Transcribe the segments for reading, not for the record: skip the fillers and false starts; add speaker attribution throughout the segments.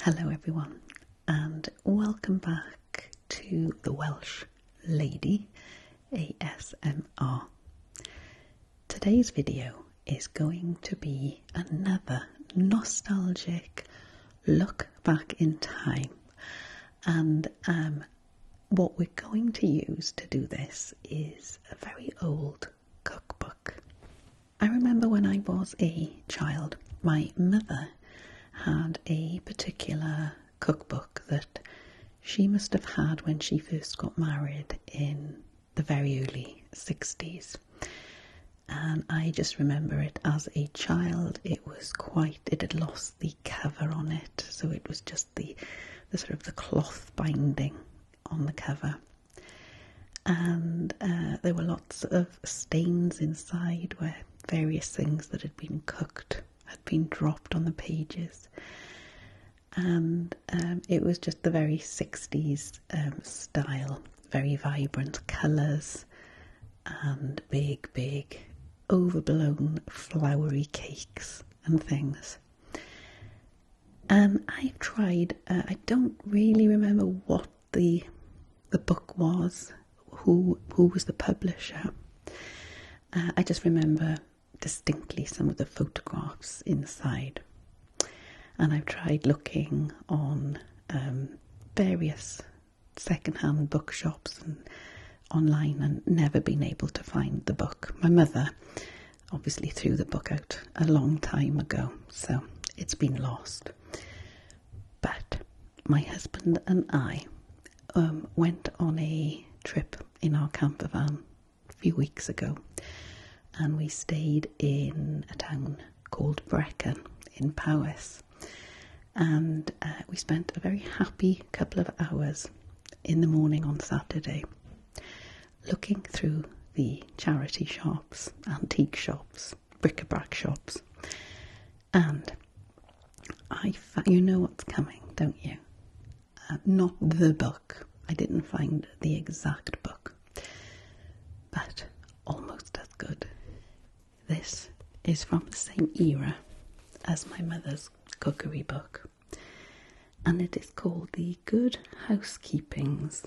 Speaker 1: Hello everyone and welcome back to the Welsh Lady ASMR. Today's video is going to be another nostalgic look back in time, and what we're going to use to do this is a very old cookbook. I remember when I was a child, my mother had a particular cookbook that she must have had when she first got married in the very early 60s. And I just remember it as a child. It had lost the cover on it, so it was just the sort of the cloth binding on the cover. And there were lots of stains inside where various things that had been cooked had been dropped on the pages. And it was just the very 60s style, very vibrant colours and big overblown flowery cakes and things. I've tried, I don't really remember what the book was, who was the publisher. I just remember distinctly some of the photographs inside. And I've tried looking on various second-hand bookshops and online and never been able to find the book. My mother obviously threw the book out a long time ago, so it's been lost. But my husband and I went on a trip in our camper van a few weeks ago, and we stayed in a town called Brecon in Powys. And we spent a very happy couple of hours in the morning on Saturday looking through the charity shops, antique shops, bric-a-brac shops. And you know what's coming, don't you? Not the book. I didn't find the exact book, but almost as good. This is from the same era as my mother's cookery book, and it is called The Good Housekeeping's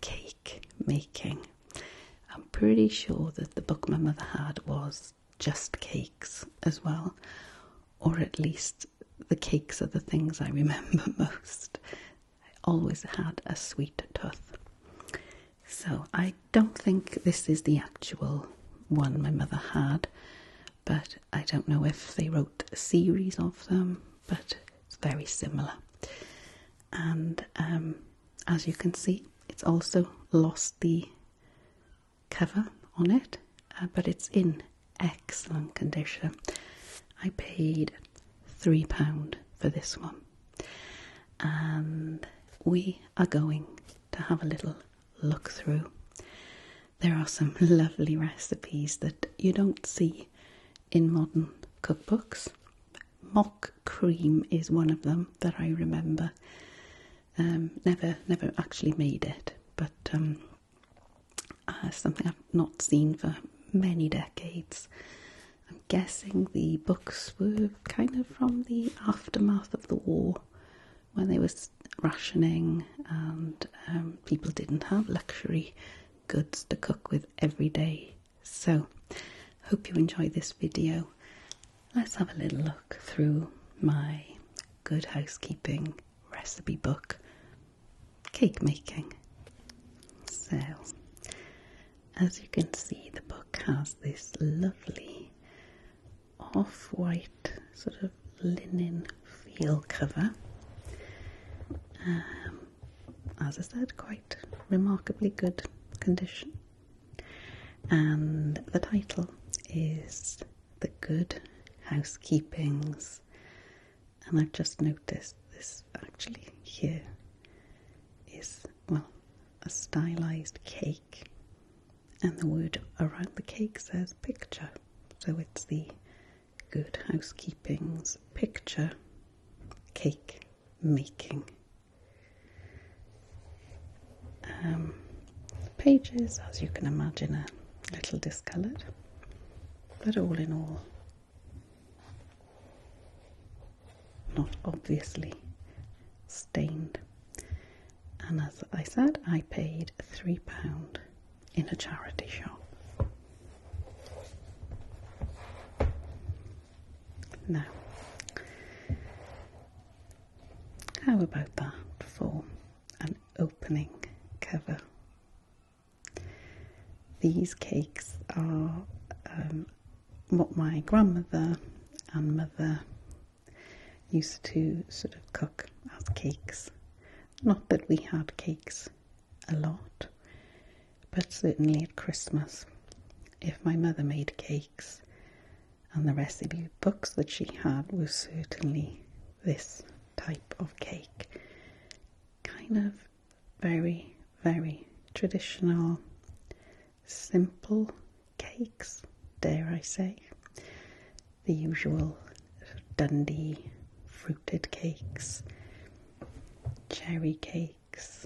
Speaker 1: Cake Making. I'm pretty sure that the book my mother had was just cakes as well, or at least the cakes are the things I remember most. I always had a sweet tooth. So I don't think this is the actual one my mother had, but I don't know if they wrote a series of them, but it's very similar. And as you can see, it's also lost the cover on it, but it's in excellent condition. I paid £3 for this one, and we are going to have a little look through. There are some lovely recipes that you don't see in modern cookbooks. Mock cream is one of them that I remember. Never actually made it, but something I've not seen for many decades. I'm guessing the books were kind of from the aftermath of the war, when there was rationing and people didn't have luxury goods to cook with every day. So hope you enjoy this video. Let's have a little look through my Good Housekeeping recipe book, Cake Making. So, as you can see, the book has this lovely off-white sort of linen feel cover. As I said, quite remarkably good condition. And the title is The Good Housekeeping's, and I've just noticed this actually here is, well, a stylized cake, and the word around the cake says picture, so it's the Good Housekeeping's picture cake making. The pages, as you can imagine, are a little discoloured, but all in all, not obviously stained. And as I said, I paid £3 in a charity shop. Now, how about that for an opening cover? These cakes are what my grandmother and mother used to sort of cook as cakes. Not that we had cakes a lot, but certainly at Christmas, if my mother made cakes, and the recipe books that she had were certainly this type of cake. Kind of very, very traditional, simple cakes, dare I say. The usual Dundee fruited cakes, cherry cakes,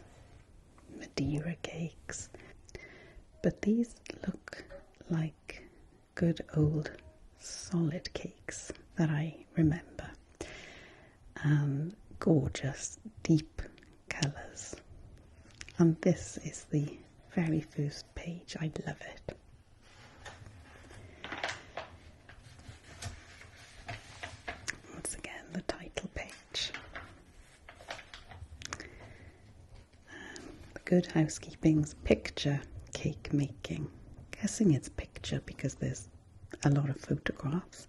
Speaker 1: Madeira cakes. But these look like good old solid cakes that I remember, and gorgeous deep colours. And this is the very first page. I love it. Once again, the title page. The Good Housekeeping's picture cake making. Guessing it's picture because there's a lot of photographs,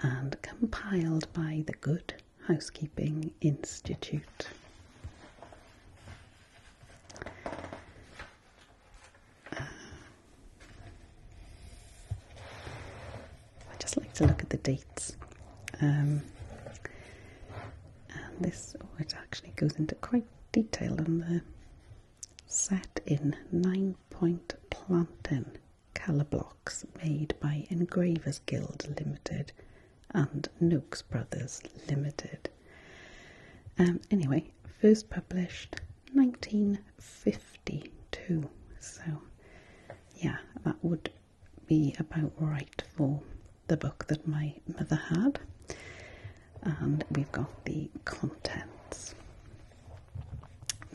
Speaker 1: and compiled by the Good Housekeeping Institute. I just like to look at the dates, and this, it actually goes into quite detail on the set in 9-point planting colour blocks made by Engravers Guild Limited and Noakes Brothers Limited. Anyway, first published 1952, so yeah, that would be about right for the book that my mother had. And we've got the contents.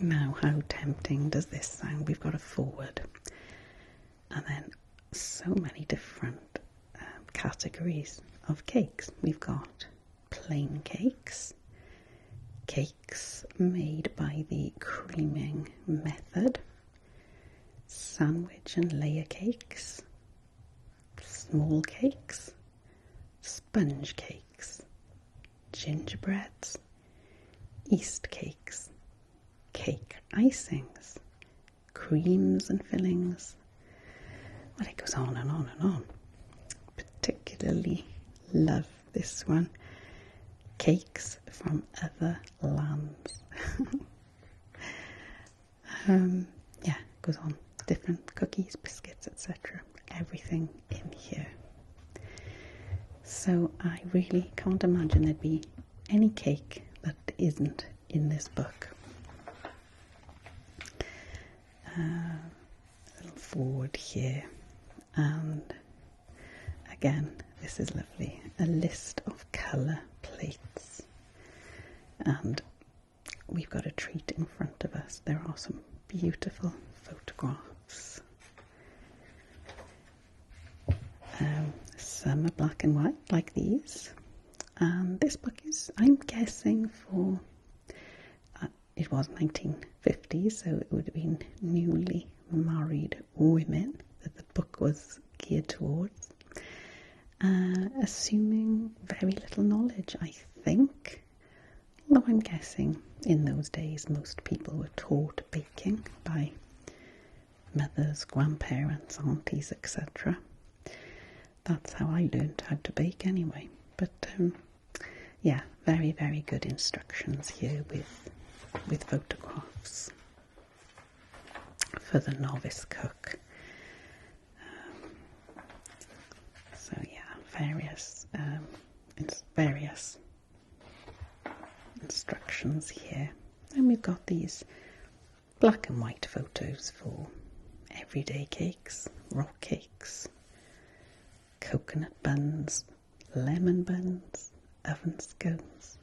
Speaker 1: Now, how tempting does this sound? We've got a foreword, and then so many different categories of cakes. We've got plain cakes, cakes made by the creaming method, sandwich and layer cakes, small cakes, sponge cakes, gingerbreads, East cakes, cake icings, creams and fillings. Well, it goes on and on and on. Particularly love this one. Cakes from other lands. Yeah, it goes on. Different cookies, biscuits, etc. Everything in here. So I really can't imagine there'd be any cake that isn't in this book. A little forward here, and again, this is lovely. A list of colour plates, and we've got a treat in front of us. There are some beautiful photographs. Some are black and white, like these. And this book is, I'm guessing, for it was 1950, so it would have been newly married women that the book was geared towards. Assuming very little knowledge, I think. Although I'm guessing in those days most people were taught baking by mothers, grandparents, aunties, etc. That's how I learned how to bake anyway. But yeah, very, very good instructions here with photographs for the novice cook. So yeah, various instructions here. And we've got these black and white photos for everyday cakes, rock cakes, coconut buns, lemon buns, oven scones,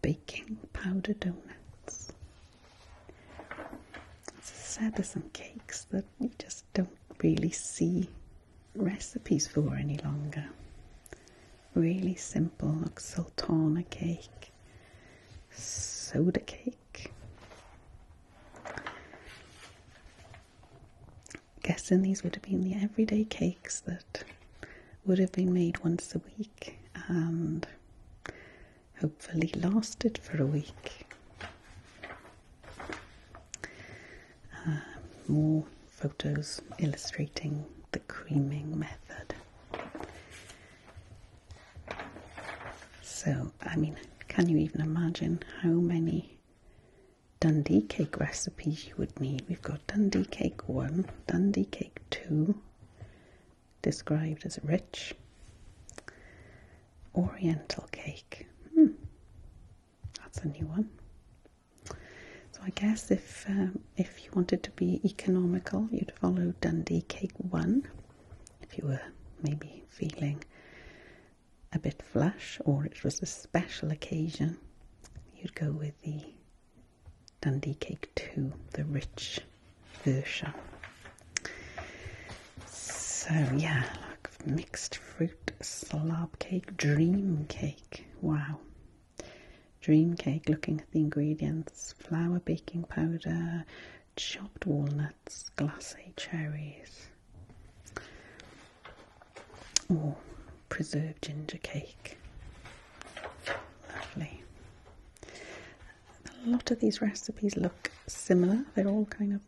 Speaker 1: baking powder donuts. As I said, there's some cakes that you just don't really see recipes for any longer. Really simple, like sultana cake, soda cake. Guessing these would have been the everyday cakes that would have been made once a week and hopefully lasted for a week. More photos illustrating the creaming method. So, I mean, can you even imagine how many Dundee cake recipes you would need? We've got Dundee cake 1, Dundee cake 2, described as rich, Oriental cake. That's a new one. So I guess if you wanted to be economical, you'd follow Dundee cake 1. If you were maybe feeling a bit flush or it was a special occasion, you'd go with the Dundee cake 2, the rich version. So yeah, like mixed fruit slab cake, dream cake. Wow. Dream cake, looking at the ingredients: flour, baking powder, chopped walnuts, glacé cherries. Oh, preserved ginger cake. Lovely. A lot of these recipes look similar. They're all kind of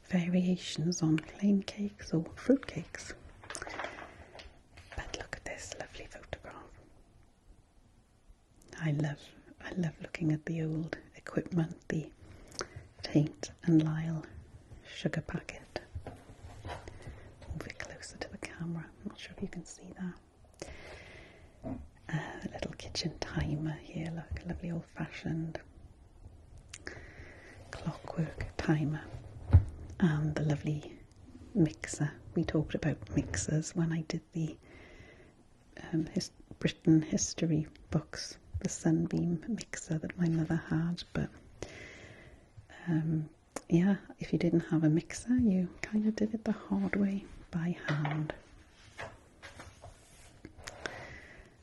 Speaker 1: variations on plain cakes or fruit cakes. But look at this lovely photograph. I love looking at the old equipment, the Tate and Lyle sugar packet. Move it closer to the camera. I'm not sure if you can see that. A little kitchen timer here, look, a lovely old-fashioned clockwork timer. And the lovely mixer. We talked about mixers when I did the Britain history books, the Sunbeam mixer that my mother had. But yeah, if you didn't have a mixer, you kind of did it the hard way, by hand.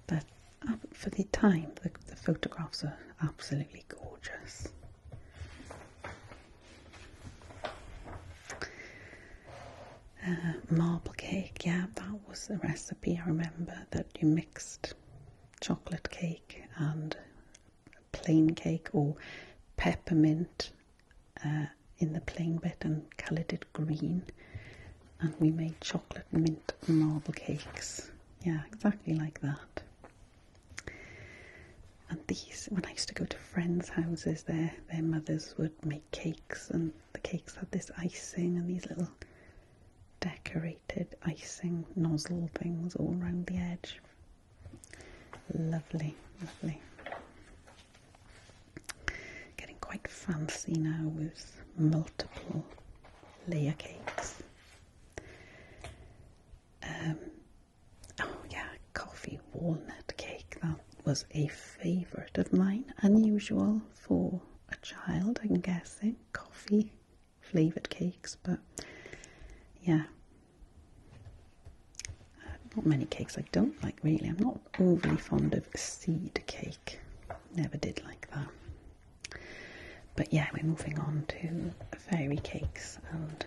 Speaker 1: But for the time, the photographs are absolutely gorgeous. Marble cake, yeah, that was a recipe I remember, that you mixed chocolate cake and plain cake or peppermint in the plain bit and coloured it green, and we made chocolate mint marble cakes. Yeah, exactly like that. And these, when I used to go to friends' houses, their mothers would make cakes, and the cakes had this icing and these little decorated icing nozzle things all around the edge. Lovely, lovely. Getting quite fancy now with multiple layer cakes. Oh yeah, coffee walnut cake. That was a favourite of mine. Unusual for a child, I'm guessing. Coffee flavoured cakes, but yeah. Not many cakes I don't like, really. I'm not overly fond of seed cake. Never did like that. But yeah, we're moving on to fairy cakes and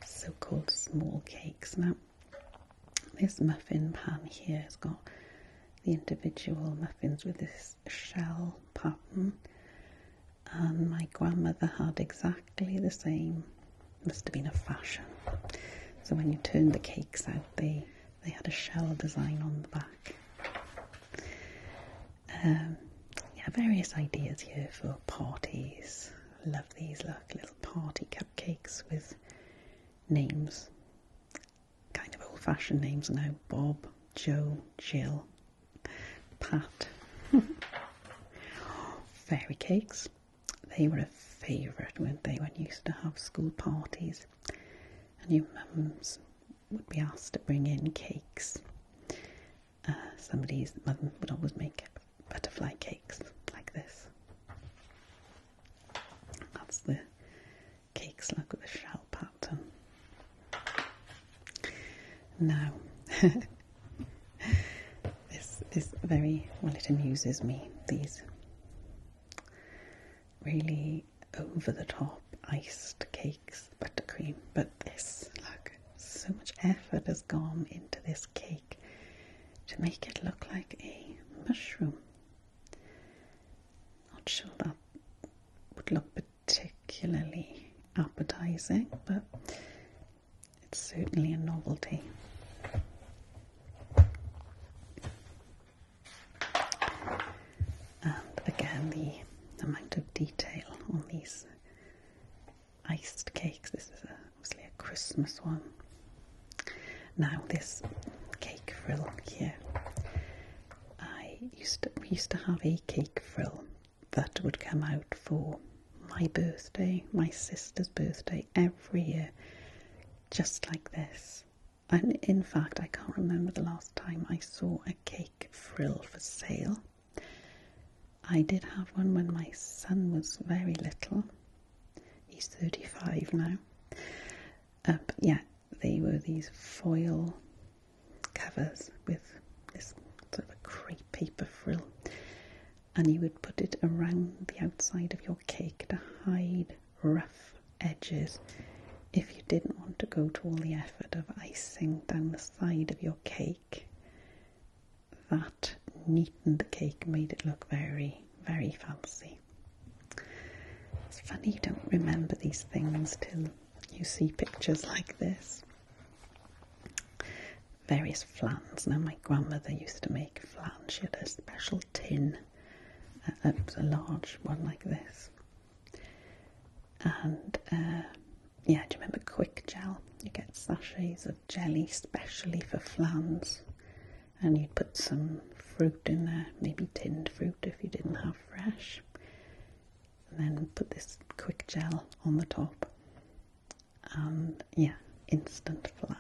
Speaker 1: so-called small cakes. Now, this muffin pan here has got the individual muffins with this shell pattern, and my grandmother had exactly the same. Must have been a fashion. So when you turned the cakes out, they had a shell design on the back. Yeah, various ideas here for parties. Love these, look, little party cupcakes with names, kind of old-fashioned names now: Bob, Joe, Jill, Pat. Fairy cakes, they were a favourite, weren't they, when you used to have school parties and your mums would be asked to bring in cakes. Somebody's mum would always make butterfly cakes like this. That's the cakes, look at the shell pattern. Now, this is very, well, it amuses me, these really over-the-top iced cakes, buttercream, but this, look, so much effort has gone into this cake to make it look like a mushroom. Not sure that would look particularly appetizing, but it's certainly a novelty. And again, the amount of detail on these iced cakes. This is obviously a Christmas one. Now this cake frill here, we used to have a cake frill that would come out for my birthday, my sister's birthday, every year, just like this. And in fact, I can't remember the last time I saw a cake frill for sale. I did have one when my son was very little. He's 35 now. But yeah, they were these foil covers with this sort of a crepe paper frill, and you would put it around the outside of your cake to hide rough edges if you didn't want to go to all the effort of icing down the side of your cake. That neatened the cake, made it look very, very fancy. It's funny you don't remember these things till you see pictures like this. Various flans. Now my grandmother used to make flans. She had a special tin. It was a large one like this. And yeah, do you remember Quick Gel? You get sachets of jelly specially for flans, and you'd put some fruit in there, maybe tinned fruit if you didn't have fresh, and then put this Quick Gel on the top, and yeah, instant flan.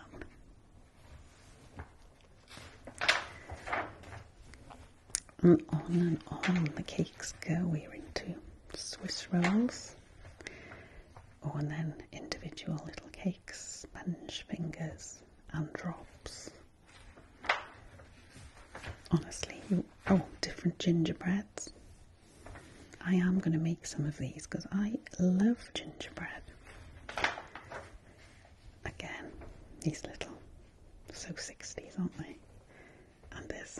Speaker 1: And on the cakes go. We're into Swiss rolls. Oh, and then individual little cakes, sponge fingers and drops. Honestly, different gingerbreads. I am going to make some of these because I love gingerbread. Again, these little, so 60s, aren't they? And this.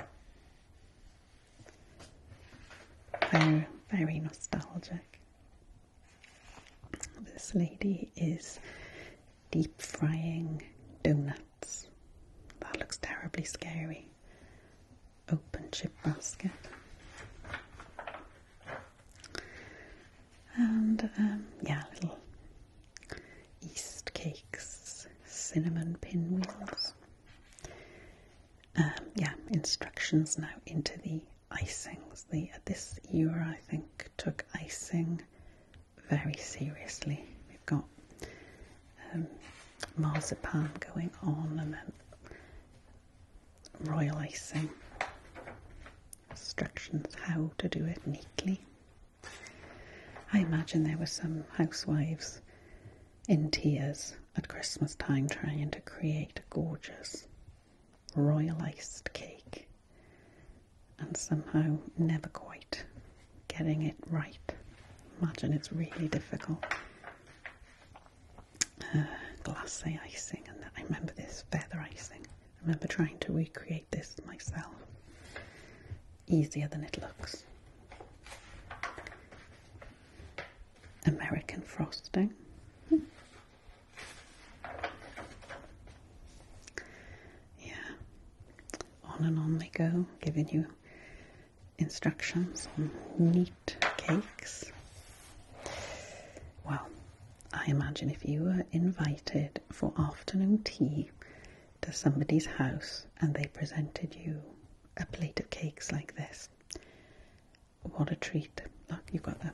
Speaker 1: Very, very nostalgic. This lady is deep frying donuts. That looks terribly scary. Open chip basket. And yeah, little East cakes, cinnamon pinwheels. Yeah, instructions now into the icings. This era, I think, took icing very seriously. We've got marzipan going on, and then royal icing. Instructions how to do it neatly. I imagine there were some housewives in tears at Christmas time trying to create a gorgeous royal iced cake, and somehow never quite getting it right. Imagine it's really difficult. Glacé icing, and I remember this feather icing. I remember trying to recreate this myself. Easier than it looks. American frosting. Yeah. On and on they go, giving you instructions on neat cakes. Well, I imagine if you were invited for afternoon tea to somebody's house and they presented you a plate of cakes like this, what a treat. Look, you've got a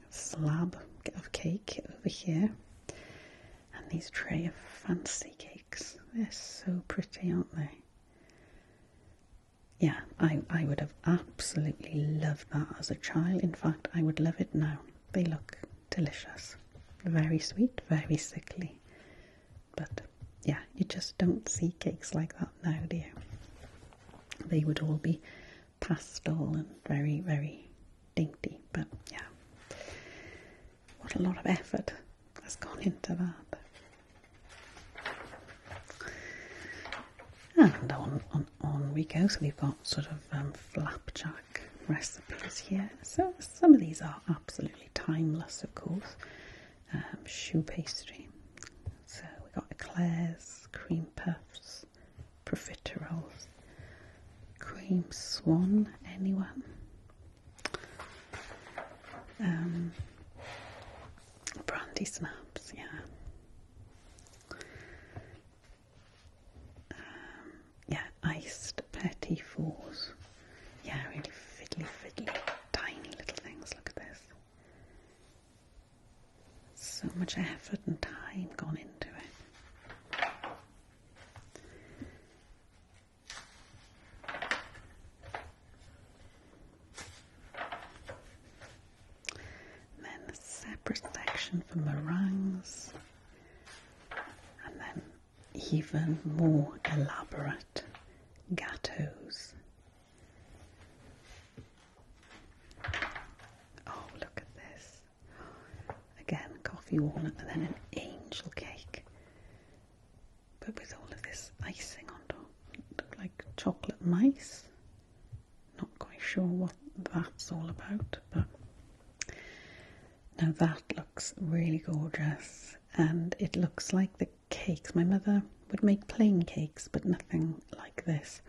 Speaker 1: slab of cake over here, and these tray of fancy cakes. They're so pretty, aren't they? yeah, I would have absolutely loved that as a child. In fact, I would love it now. They look delicious. Very sweet, very sickly. But yeah, you just don't see cakes like that now, do you? They would all be pastel and very, very dainty. But yeah, what a lot of effort has gone into that. And on we go. So we've got sort of flapjack recipes here. So some of these are absolutely timeless, of course. Choux pastry. So we've got eclairs, cream puffs, profiteroles, cream swan, anyone? Brandy snaps, yeah. Yeah, iced petit fours. Yeah, really fiddly, tiny little things. Look at this. So much effort and time gone into it. And then a separate section for meringues. And then even more elaborate Gateaux. Oh, look at this. Again, coffee walnut and then an angel cake. But with all of this icing on top. Look like chocolate mice. Not quite sure what that's all about, but now that looks really gorgeous. And it looks like the cakes. My mother would make plain cakes, but nothing like this.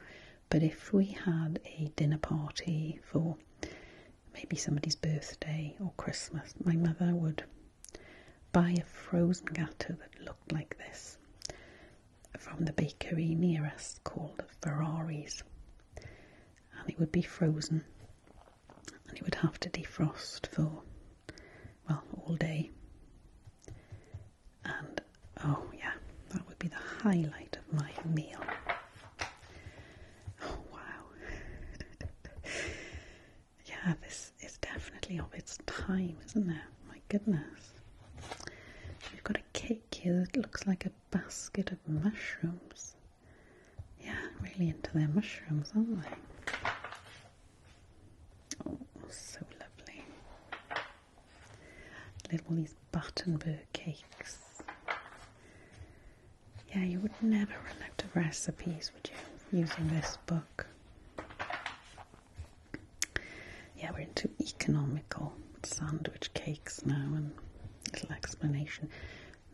Speaker 1: But if we had a dinner party for maybe somebody's birthday or Christmas, my mother would buy a frozen gateau that looked like this from the bakery near us called Ferrari's. And it would be frozen. And it would have to defrost for, well, all day. And oh yeah, that would be the highlight of my meal. Oh wow. Yeah, this is definitely of its time, isn't it? My goodness. We've got a cake here that looks like a basket of mushrooms. Yeah, really into their mushrooms, aren't they? Oh, so lovely. All these Battenberg cakes. Yeah, you would never run out of recipes, would you, using this book? Yeah, we're into economical sandwich cakes now, and little explanation.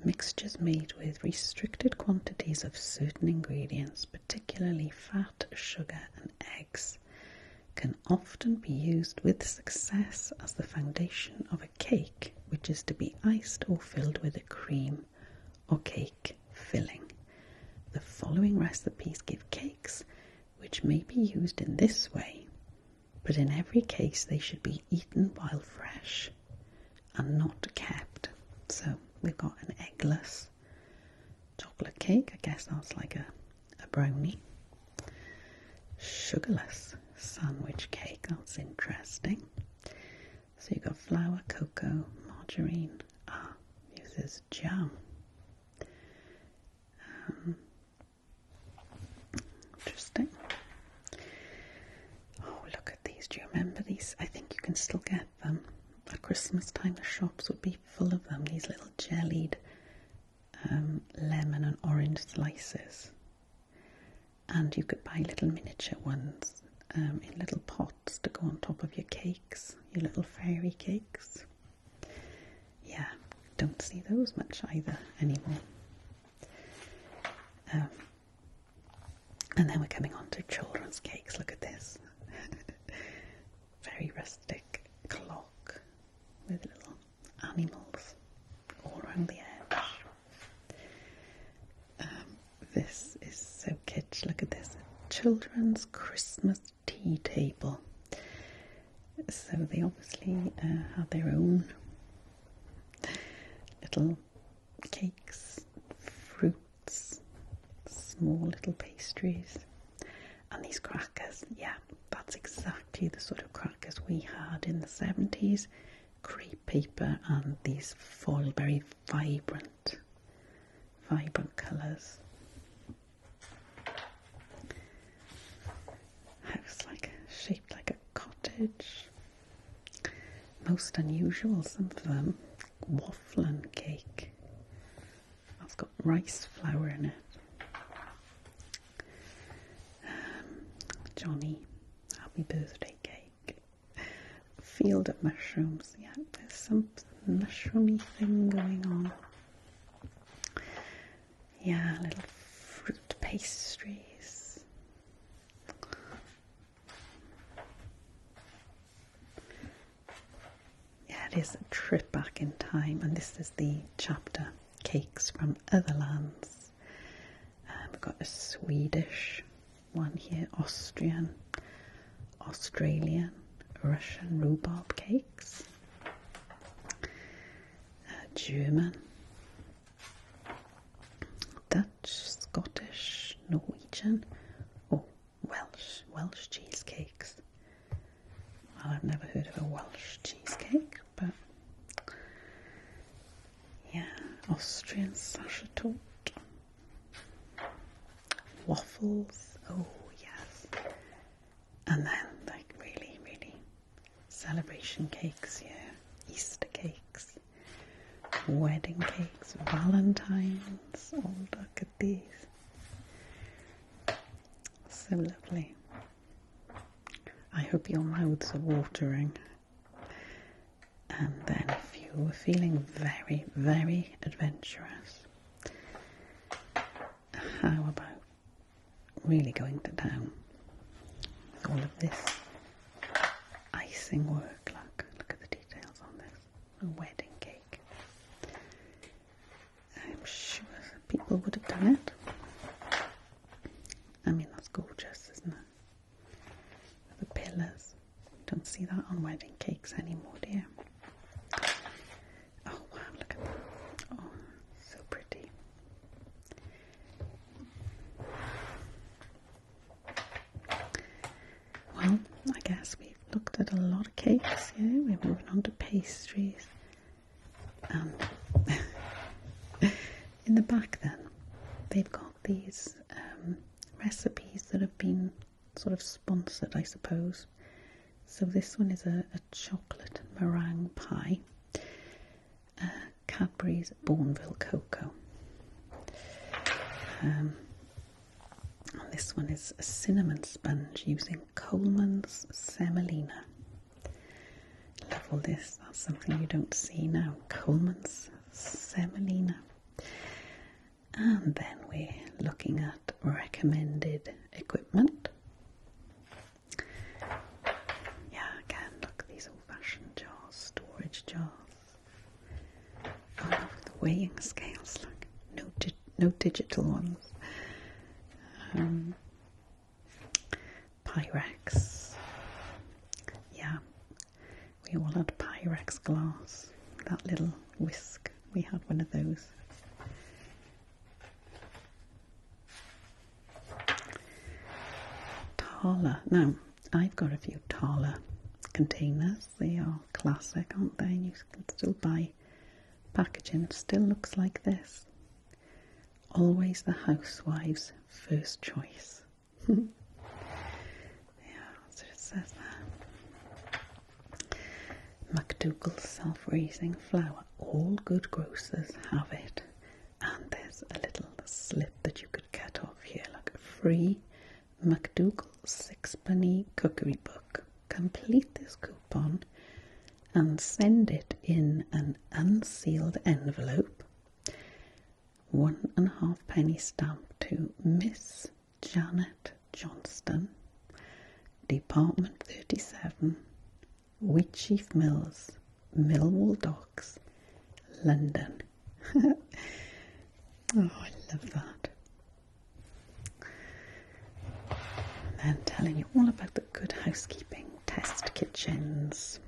Speaker 1: Mixtures made with restricted quantities of certain ingredients, particularly fat, sugar and eggs, can often be used with success as the foundation of a cake, which is to be iced or filled with a cream or cake filling. The following recipes give cakes which may be used in this way, but in every case they should be eaten while fresh and not kept. So we've got an eggless chocolate cake, I guess that's like a brownie. Sugarless sandwich cake, that's interesting. So you've got flour, cocoa, margarine. Uses jam. Interesting. Oh, look at these. Do you remember these? I think you can still get them. At Christmas time, the shops would be full of them. These little jellied lemon and orange slices. And you could buy little miniature ones in little pots to go on top of your cakes, your little fairy cakes. Yeah, don't see those much either anymore. And then we're coming on to children's cakes. Look at this. Very rustic clock with little animals all around the edge. This is so kitsch. Look at this. A children's Christmas tea table. So they obviously have their own little cakes, fruits, small little pastries, And these crackers, yeah, that's exactly the sort of crackers we had in the 70s. Crepe paper and these foil, very vibrant colours. House shaped like a cottage. Most unusual, some of them. Waffling cake. That's got rice flour in it. Johnny, happy birthday cake. Field of mushrooms. Yeah, there's some mushroomy thing going on. Yeah, little fruit pastries. Yeah, it is a trip back in time, and this is the chapter, Cakes from Other Lands. We've got a Swedish one here, Austrian, Australian, Russian rhubarb cakes, German, Dutch, Scottish, Norwegian, oh, Welsh cheesecakes. Well, I've never heard of a Welsh cheesecake, but yeah, Austrian sachertorte, waffles, oh yes, and then like really celebration cakes, yeah, Easter cakes, wedding cakes, Valentine's. Oh, look at these, so lovely. I hope your mouths are watering. And then if you were feeling very adventurous, how about really going to town with all of this icing work? Look at the details on this. A wedding cake. I'm sure people would have done it. I mean, that's gorgeous, isn't it? The pillars. Don't see that on wedding cakes anymore, dear. Oh wow, look at that. Oh, so pretty. Well, I guess we've looked at a lot of cakes here. We're moving on to pastries. And in the back then, they've got these recipes that have been sort of sponsored, I suppose. So this one is a chocolate meringue pie, Cadbury's Bourneville Cocoa. And this one is a cinnamon sponge using Coleman's semolina. Love all this. That's something you don't see now. Coleman's semolina. And then we're looking at recommended equipment. Yeah, again, look at these old-fashioned jars, storage jars. Oh, the weighing scales, look. No digital ones. Pyrex. Yeah, we all had Pyrex glass. That little whisk, we had one of those. Thaler. Now, I've got a few Thaler containers. They are classic, aren't they? You can still buy packaging. Still looks like this. Always the housewife's first choice. Yeah, that's what it says there. McDougall's self-raising flour. All good grocers have it. And there's a little slip that you could cut off here. Like a free McDougall sixpenny cookery book. Complete this coupon and send it in an unsealed envelope, 1.5 penny stamp, to Miss Janet Johnston, Department 37, Wheatsheaf Mills, Millwall Docks, London. Oh, I love that. And then telling you all about the Good Housekeeping test kitchens.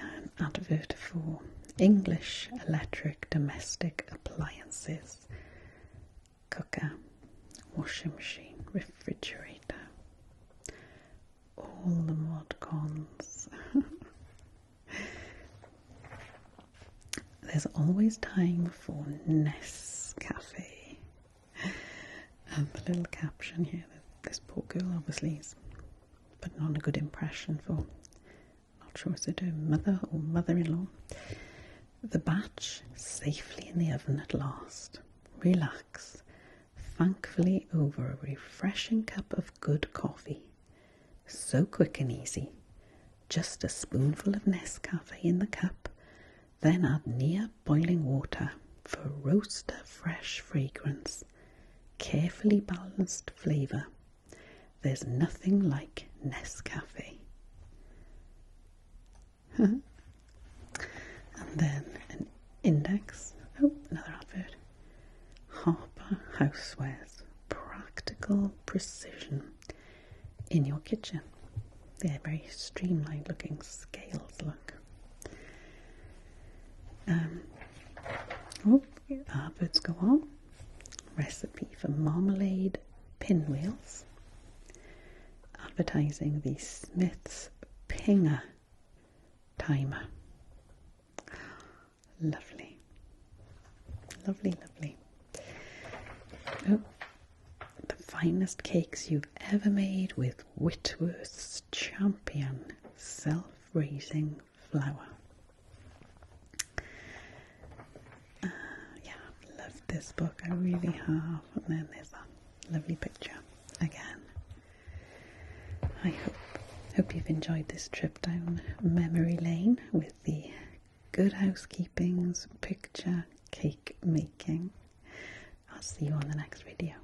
Speaker 1: An advert for English electric domestic appliances, cooker, washing machine. refrigerator. All the mod cons. There's always time for Nescafe. And the little caption here, this poor girl obviously is putting on a good impression for, not sure is it her mother or mother-in-law. The batch safely in the oven at last. Relax, thankfully over a refreshing cup of good coffee. So quick and easy. Just a spoonful of Nescafe in the cup, then add near boiling water for roaster fresh fragrance, carefully balanced flavour. There's nothing like Nescafe. And then an index. Oh, another advert. Harper Housewares. Practical precision in your kitchen. They're very streamlined looking scales, look. Adverts go on. Recipe for marmalade pinwheels. Advertising the Smith's Pinger timer. Lovely. Lovely, lovely. Oh, the finest cakes you've ever made with Whitworth's Champion self-raising flour. Yeah, I've loved this book, I really have. And then there's that lovely picture again. I hope you've enjoyed this trip down memory lane with the Good Housekeeping's picture cake making. I'll see you on the next video.